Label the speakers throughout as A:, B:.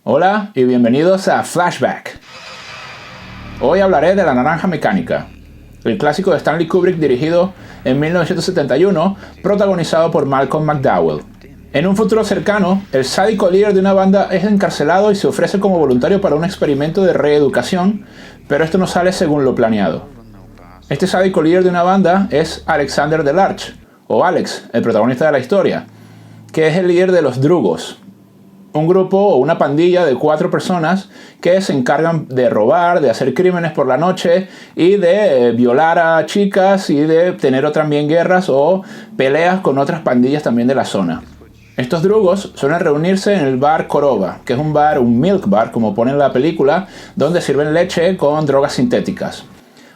A: Hola y bienvenidos a Flashback. Hoy hablaré de La Naranja Mecánica, el clásico de Stanley Kubrick dirigido en 1971, protagonizado por Malcolm McDowell. En un futuro cercano, el sádico líder de una banda es encarcelado y se ofrece como voluntario para un experimento de reeducación, pero esto no sale según lo planeado. Este sádico líder de una banda es Alexander Delarge, o Alex, el protagonista de la historia, que es el líder de los Drugos, un grupo o una pandilla de 4 personas que se encargan de robar, de hacer crímenes por la noche y de violar a chicas y de tener también guerras o peleas con otras pandillas también de la zona. Estos drugos suelen reunirse en el bar Korova, que es un bar, un milk bar, como pone en la película, donde sirven leche con drogas sintéticas.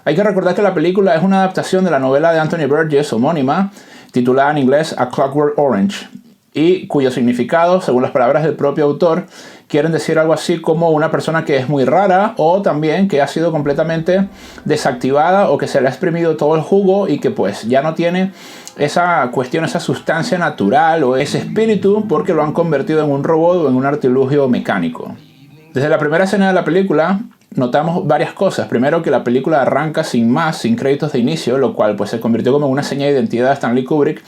A: Hay que recordar que la película es una adaptación de la novela de Anthony Burgess homónima, titulada en inglés A Clockwork Orange, y cuyo significado, según las palabras del propio autor, quieren decir algo así como una persona que es muy rara o también que ha sido completamente desactivada o que se le ha exprimido todo el jugo y que pues ya no tiene esa cuestión, esa sustancia natural o ese espíritu porque lo han convertido en un robot o en un artilugio mecánico. Desde la primera escena de la película notamos varias cosas. Primero, que la película arranca sin créditos de inicio, lo cual pues se convirtió como una seña de identidad de Stanley Kubrick.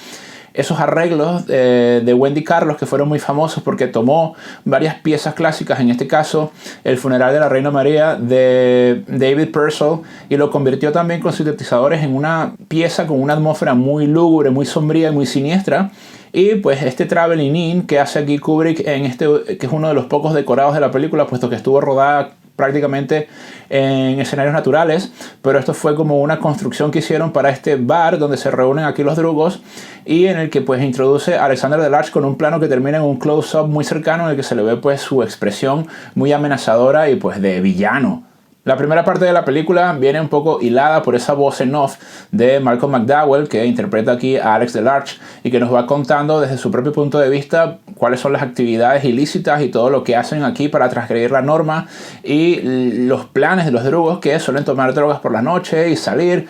A: Esos arreglos de Wendy Carlos que fueron muy famosos porque tomó varias piezas clásicas, en este caso El funeral de la Reina María de David Purcell, y lo convirtió también con sintetizadores en una pieza con una atmósfera muy lúgubre, muy sombría y muy siniestra. Y pues este Traveling In que hace aquí Kubrick que es uno de los pocos decorados de la película, puesto que estuvo rodada prácticamente en escenarios naturales, pero esto fue como una construcción que hicieron para este bar donde se reúnen aquí los drugos y en el que pues introduce a Alexander Delarge con un plano que termina en un close-up muy cercano en el que se le ve pues su expresión muy amenazadora y pues de villano. La primera parte de la película viene un poco hilada por esa voz en off de Malcolm McDowell, que interpreta aquí a Alex Delarge y que nos va contando desde su propio punto de vista cuáles son las actividades ilícitas y todo lo que hacen aquí para transgredir la norma y los planes de los drugos que suelen tomar drogas por la noche y salir.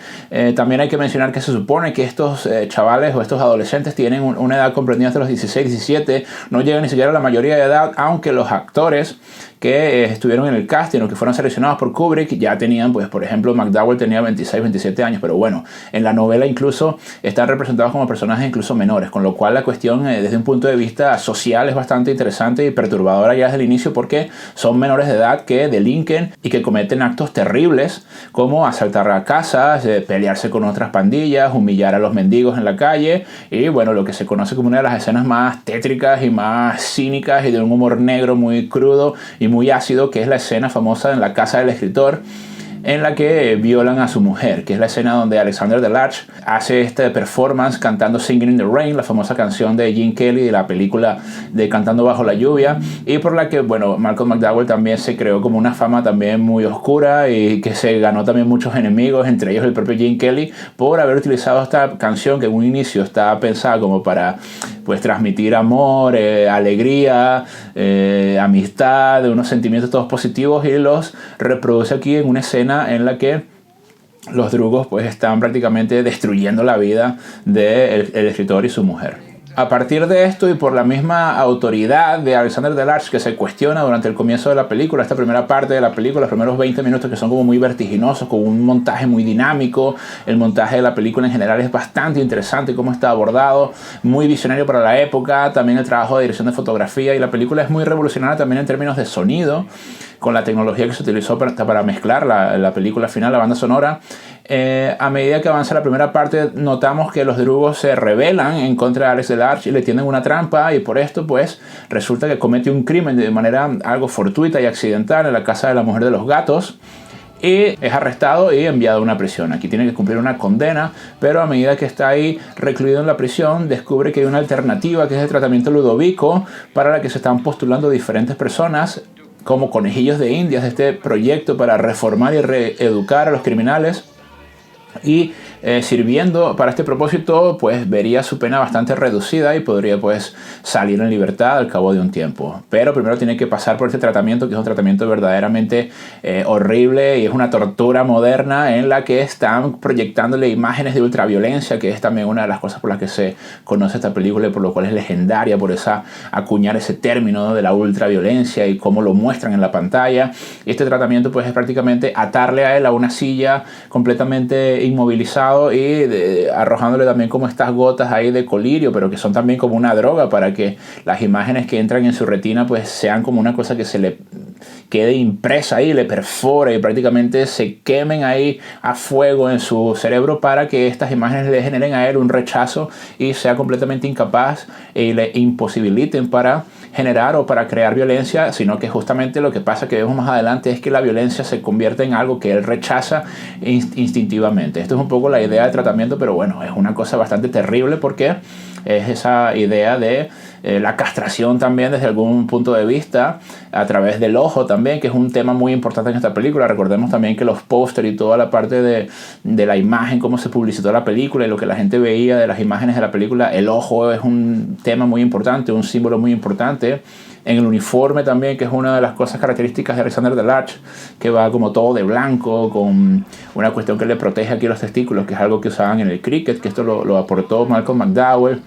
A: También hay que mencionar que se supone que estos chavales o estos adolescentes tienen una edad comprendida entre los 16 y 17, no llegan ni siquiera a la mayoría de edad, aunque los actores que estuvieron en el casting o que fueron seleccionados por Kubrick ya tenían, pues por ejemplo McDowell tenía 26, 27 años, pero bueno, en la novela incluso están representados como personajes incluso menores, con lo cual la cuestión desde un punto de vista social es bastante interesante y perturbadora ya desde el inicio porque son menores de edad que delinquen y que cometen actos terribles como asaltar a casas, pelearse con otras pandillas, humillar a los mendigos en la calle y bueno, lo que se conoce como una de las escenas más tétricas y más cínicas y de un humor negro muy crudo y muy ácido, que es la escena famosa en la casa del escritor en la que violan a su mujer, que es la escena donde Alexander Delarge hace esta performance cantando Singing in the Rain, la famosa canción de Gene Kelly de la película de Cantando bajo la lluvia, y por la que, bueno, Malcolm McDowell también se creó como una fama también muy oscura y que se ganó también muchos enemigos, entre ellos el propio Gene Kelly, por haber utilizado esta canción que en un inicio estaba pensada como para pues transmitir amor, alegría, amistad, unos sentimientos todos positivos, y los reproduce aquí en una escena en la que los drugos pues están prácticamente destruyendo la vida del escritor y su mujer. A partir de esto y por la misma autoridad de Alexander Delarge que se cuestiona durante el comienzo de la película, esta primera parte de la película, los primeros 20 minutos que son como muy vertiginosos, con un montaje muy dinámico, el montaje de la película en general es bastante interesante, cómo está abordado, muy visionario para la época, también el trabajo de dirección de fotografía, y la película es muy revolucionaria también en términos de sonido, con la tecnología que se utilizó para mezclar la película final, la banda sonora. A medida que avanza la primera parte notamos que los drugos se rebelan en contra de Alex Delarge y le tienden una trampa, y por esto pues resulta que comete un crimen de manera algo fortuita y accidental en la casa de la mujer de los gatos y es arrestado y enviado a una prisión. Aquí tiene que cumplir una condena, pero a medida que está ahí recluido en la prisión descubre que hay una alternativa que es el tratamiento Ludovico, para la que se están postulando diferentes personas como conejillos de indias de este proyecto para reformar y reeducar a los criminales. Y sirviendo para este propósito, pues vería su pena bastante reducida y podría pues salir en libertad al cabo de un tiempo. Pero primero tiene que pasar por este tratamiento, que es un tratamiento verdaderamente horrible y es una tortura moderna en la que están proyectándole imágenes de ultraviolencia, que es también una de las cosas por las que se conoce esta película y por lo cual es legendaria, por acuñar ese término, ¿no?, de la ultraviolencia y cómo lo muestran en la pantalla. Y este tratamiento pues es prácticamente atarle a él a una silla completamente inmovilizado y arrojándole también como estas gotas ahí de colirio, pero que son también como una droga para que las imágenes que entran en su retina pues sean como una cosa que se le quede impresa ahí, le perfore y prácticamente se quemen ahí a fuego en su cerebro para que estas imágenes le generen a él un rechazo y sea completamente incapaz y le imposibiliten para generar o para crear violencia, sino que justamente lo que pasa que vemos más adelante es que la violencia se convierte en algo que él rechaza instintivamente. Esto es un poco la idea del tratamiento, pero bueno, es una cosa bastante terrible porque es esa idea de la castración también desde algún punto de vista a través del ojo también, que es un tema muy importante en esta película. Recordemos también que los pósteres y toda la parte de la imagen, cómo se publicitó la película y lo que la gente veía de las imágenes de la película, el ojo es un tema muy importante, un símbolo muy importante. En el uniforme también, que es una de las cosas características de Alexander Delarge, que va como todo de blanco, con una cuestión que le protege aquí los testículos, que es algo que usaban en el cricket, que esto lo aportó Malcolm McDowell.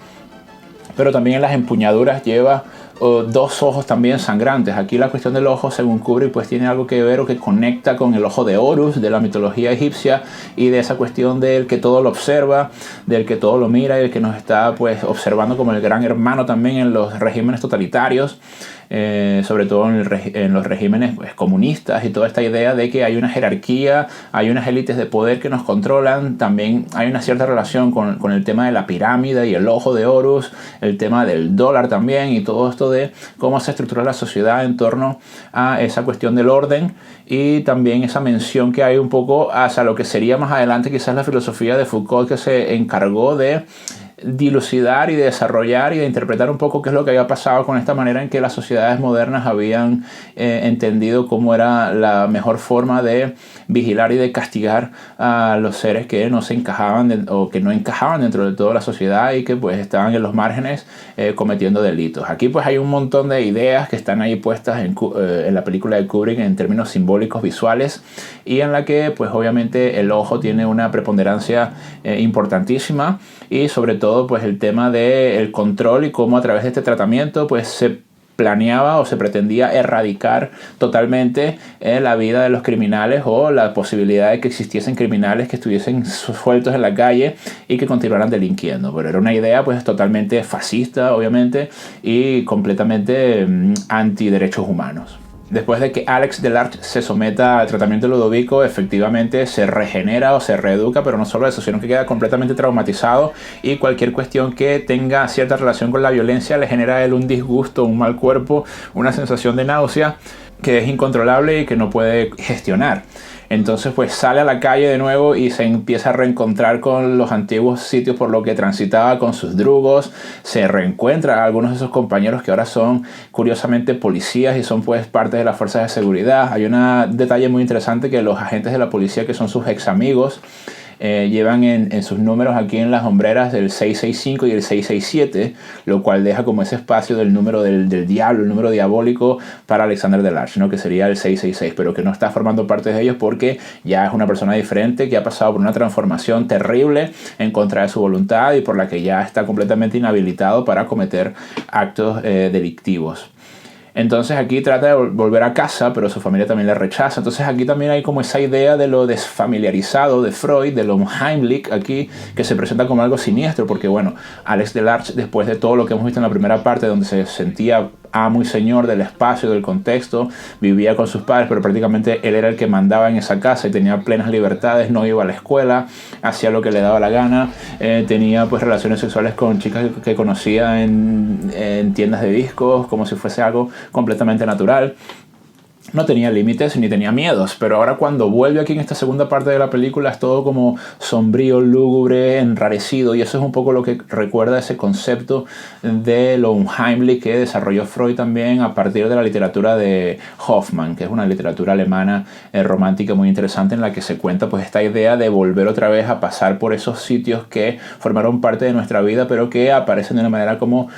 A: Pero también en las empuñaduras lleva dos ojos también sangrantes. Aquí la cuestión del ojo, según Kubrick, pues tiene algo que ver o que conecta con el ojo de Horus, de la mitología egipcia, y de esa cuestión del que todo lo observa, del que todo lo mira y el que nos está pues observando como el gran hermano también en los regímenes totalitarios. Sobre todo en los regímenes pues, comunistas, y toda esta idea de que hay una jerarquía, hay unas élites de poder que nos controlan. También hay una cierta relación con el tema de la pirámide y el ojo de Horus, el tema del dólar también, y todo esto de cómo se estructura la sociedad en torno a esa cuestión del orden, y también esa mención que hay un poco hacia lo que sería más adelante quizás la filosofía de Foucault, que se encargó de dilucidar y de desarrollar y de interpretar un poco qué es lo que había pasado con esta manera en que las sociedades modernas habían entendido cómo era la mejor forma de vigilar y de castigar a los seres que no se encajaban o que no encajaban dentro de toda la sociedad y que pues estaban en los márgenes cometiendo delitos. Aquí pues hay un montón de ideas que están ahí puestas en la película de Kubrick en términos simbólicos visuales, y en la que pues obviamente el ojo tiene una preponderancia importantísima, y sobre todo pues el tema del control y cómo a través de este tratamiento pues se planeaba o se pretendía erradicar totalmente la vida de los criminales, o la posibilidad de que existiesen criminales que estuviesen sueltos en la calle y que continuaran delinquiendo. Pero era una idea pues totalmente fascista, obviamente, y completamente anti-derechos humanos. Después de que Alex Delarge se someta al tratamiento de Ludovico, efectivamente se regenera o se reeduca, pero no solo eso, sino que queda completamente traumatizado, y cualquier cuestión que tenga cierta relación con la violencia le genera a él un disgusto, un mal cuerpo, una sensación de náusea que es incontrolable y que no puede gestionar. Entonces pues sale a la calle de nuevo y se empieza a reencontrar con los antiguos sitios por los que transitaba con sus drugos. Se reencuentra a algunos de esos compañeros que ahora son curiosamente policías y son pues parte de las fuerzas de seguridad. Hay un detalle muy interesante, que los agentes de la policía, que son sus ex amigos, llevan en sus números aquí en las hombreras el 665 y el 667, lo cual deja como ese espacio del número del diablo, el número diabólico para Alexander Delarge, ¿no?, que sería el 666, pero que no está formando parte de ellos porque ya es una persona diferente que ha pasado por una transformación terrible en contra de su voluntad y por la que ya está completamente inhabilitado para cometer actos delictivos. Entonces aquí trata de volver a casa, pero su familia también le rechaza. Entonces aquí también hay como esa idea de lo desfamiliarizado de Freud, de lo Heimlich aquí, que se presenta como algo siniestro, porque bueno, Alex Delarge, después de todo lo que hemos visto en la primera parte, donde se sentía amo y señor del espacio, del contexto, vivía con sus padres, pero prácticamente él era el que mandaba en esa casa y tenía plenas libertades, no iba a la escuela, hacía lo que le daba la gana, tenía pues relaciones sexuales con chicas que conocía en tiendas de discos, como si fuese algo completamente natural. no tenía límites ni tenía miedos, pero ahora cuando vuelve aquí en esta segunda parte de la película es todo como sombrío, lúgubre, enrarecido, y eso es un poco lo que recuerda ese concepto de lo unheimlich que desarrolló Freud también a partir de la literatura de Hoffmann, que es una literatura alemana romántica muy interesante, en la que se cuenta pues esta idea de volver otra vez a pasar por esos sitios que formaron parte de nuestra vida pero que aparecen de una manera como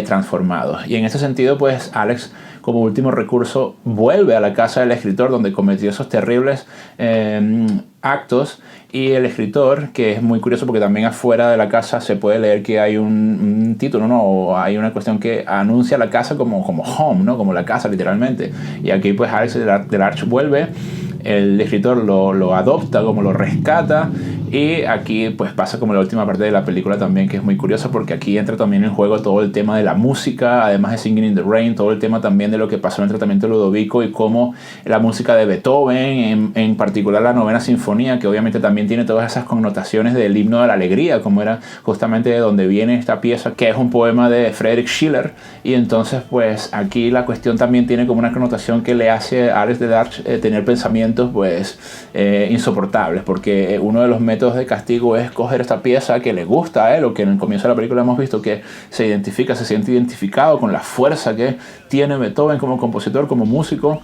A: transformados. Y en ese sentido pues Alex, como último recurso, vuelve a la casa del escritor donde cometió esos terribles actos, y el escritor, que es muy curioso porque también afuera de la casa se puede leer que hay un título, ¿no? O hay una cuestión que anuncia la casa como home, ¿no? Como la casa literalmente. Y aquí pues Alex Delarge vuelve, el escritor lo adopta, como lo rescata, y aquí pues pasa como la última parte de la película también, que es muy curiosa porque aquí entra también en juego todo el tema de la música, además de Singing in the Rain, todo el tema también de lo que pasó en el tratamiento de Ludovico y cómo la música de Beethoven, en particular la novena sinfonía, que obviamente también tiene todas esas connotaciones del himno de la alegría, como era justamente de donde viene esta pieza, que es un poema de Friedrich Schiller, y entonces pues aquí la cuestión también tiene como una connotación que le hace a Alex Delarge tener pensamientos pues insoportables, porque uno de los métodos de castigo es coger esta pieza que le gusta a él, o que en el comienzo de la película hemos visto que se siente identificado con la fuerza que tiene Beethoven como compositor, como músico,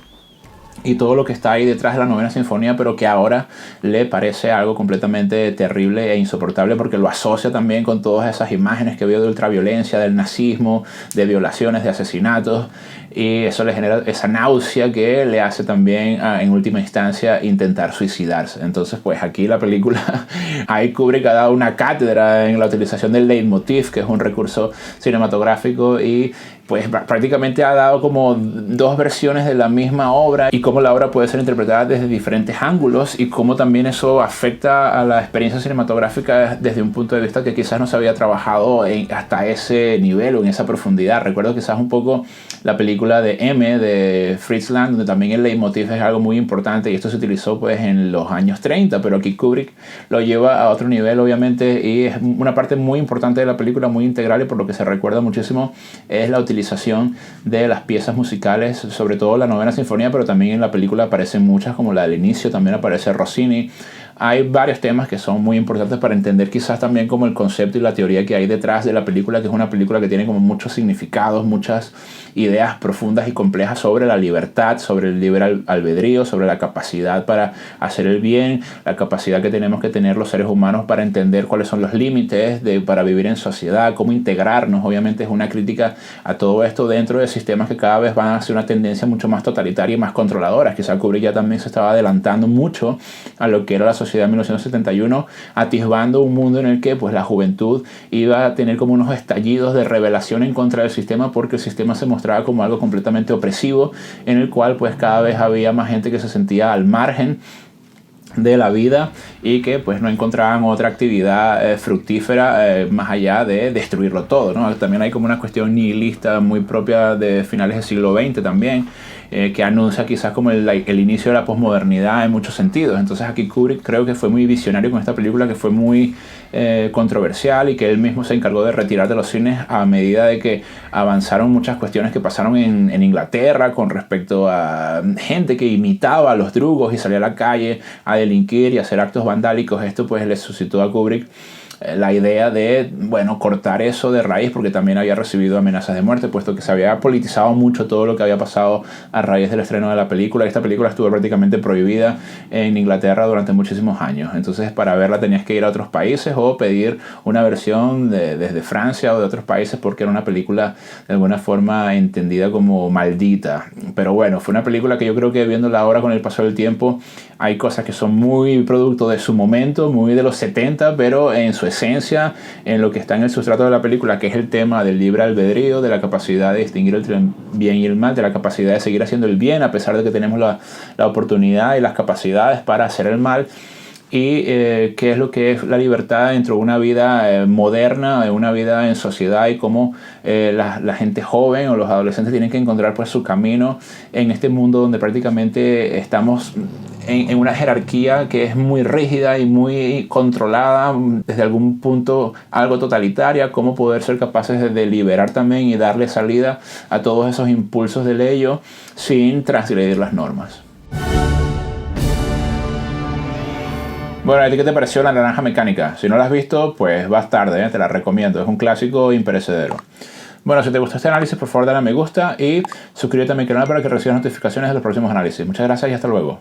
A: y todo lo que está ahí detrás de la novena sinfonía, pero que ahora le parece algo completamente terrible e insoportable porque lo asocia también con todas esas imágenes que vio de ultraviolencia, del nazismo, de violaciones, de asesinatos, y eso le genera esa náusea que le hace también en última instancia intentar suicidarse. Entonces pues aquí la película ahí Kubrick ha dado una cátedra en la utilización del leitmotiv, que es un recurso cinematográfico, y pues prácticamente ha dado como dos versiones de la misma obra y cómo la obra puede ser interpretada desde diferentes ángulos y cómo también eso afecta a la experiencia cinematográfica desde un punto de vista que quizás no se había trabajado hasta ese nivel o en esa profundidad. Recuerdo quizás un poco la película de M de Fritz Lang, donde también el leitmotiv es algo muy importante y esto se utilizó pues en los años 30, pero aquí Kubrick lo lleva a otro nivel obviamente, y es una parte muy importante de la película, muy integral, y por lo que se recuerda muchísimo es la utilización de las piezas musicales, sobre todo la novena sinfonía, pero también en la película aparecen muchas, como la del inicio, también aparece Rossini. Hay varios temas que son muy importantes para entender quizás también como el concepto y la teoría que hay detrás de la película, que es una película que tiene como muchos significados, muchas ideas profundas y complejas sobre la libertad, sobre el libre albedrío, sobre la capacidad para hacer el bien, la capacidad que tenemos que tener los seres humanos para entender cuáles son los límites para vivir en sociedad, cómo integrarnos. Obviamente es una crítica a todo esto dentro de sistemas que cada vez van hacia una tendencia mucho más totalitaria y más controladoras. Quizá Kubrick ya también se estaba adelantando mucho a lo que era la sociedad en 1971, atisbando un mundo en el que pues la juventud iba a tener como unos estallidos de rebelación en contra del sistema, porque el sistema se mostraba como algo completamente opresivo, en el cual pues cada vez había más gente que se sentía al margen de la vida y que pues no encontraban otra actividad fructífera más allá de destruirlo todo, ¿no? También hay como una cuestión nihilista muy propia de finales del siglo XX también, que anuncia quizás como el inicio de la posmodernidad en muchos sentidos. Entonces aquí Kubrick creo que fue muy visionario con esta película, que fue muy controversial, y que él mismo se encargó de retirar de los cines a medida de que avanzaron muchas cuestiones que pasaron en Inglaterra con respecto a gente que imitaba a los drugos y salía a la calle a delinquir y hacer actos vandálicos. Esto pues le suscitó a Kubrick la idea de, bueno, cortar eso de raíz, porque también había recibido amenazas de muerte, puesto que se había politizado mucho todo lo que había pasado a raíz del estreno de la película. Esta película estuvo prácticamente prohibida en Inglaterra durante muchísimos años. Entonces, para verla tenías que ir a otros países o pedir una versión desde Francia o de otros países, porque era una película de alguna forma entendida como maldita. Pero bueno, fue una película que yo creo que viéndola ahora con el paso del tiempo, hay cosas que son muy producto de su momento, muy de los 70, pero en su esencia, en lo que está en el sustrato de la película, que es el tema del libre albedrío, de la capacidad de distinguir entre el bien y el mal, de la capacidad de seguir haciendo el bien a pesar de que tenemos la oportunidad y las capacidades para hacer el mal, y qué es lo que es la libertad dentro de una vida moderna, de una vida en sociedad, y cómo la gente joven o los adolescentes tienen que encontrar pues su camino en este mundo donde prácticamente estamos en una jerarquía que es muy rígida y muy controlada, desde algún punto algo totalitaria, cómo poder ser capaces de deliberar también y darle salida a todos esos impulsos del ello sin transgredir las normas. Bueno, ¿a ti qué te pareció La Naranja Mecánica? Si no la has visto, pues vas tarde, te la recomiendo. Es un clásico imperecedero. Bueno, si te gustó este análisis, por favor dale a me gusta y suscríbete a mi canal para que recibas notificaciones de los próximos análisis. Muchas gracias y hasta luego.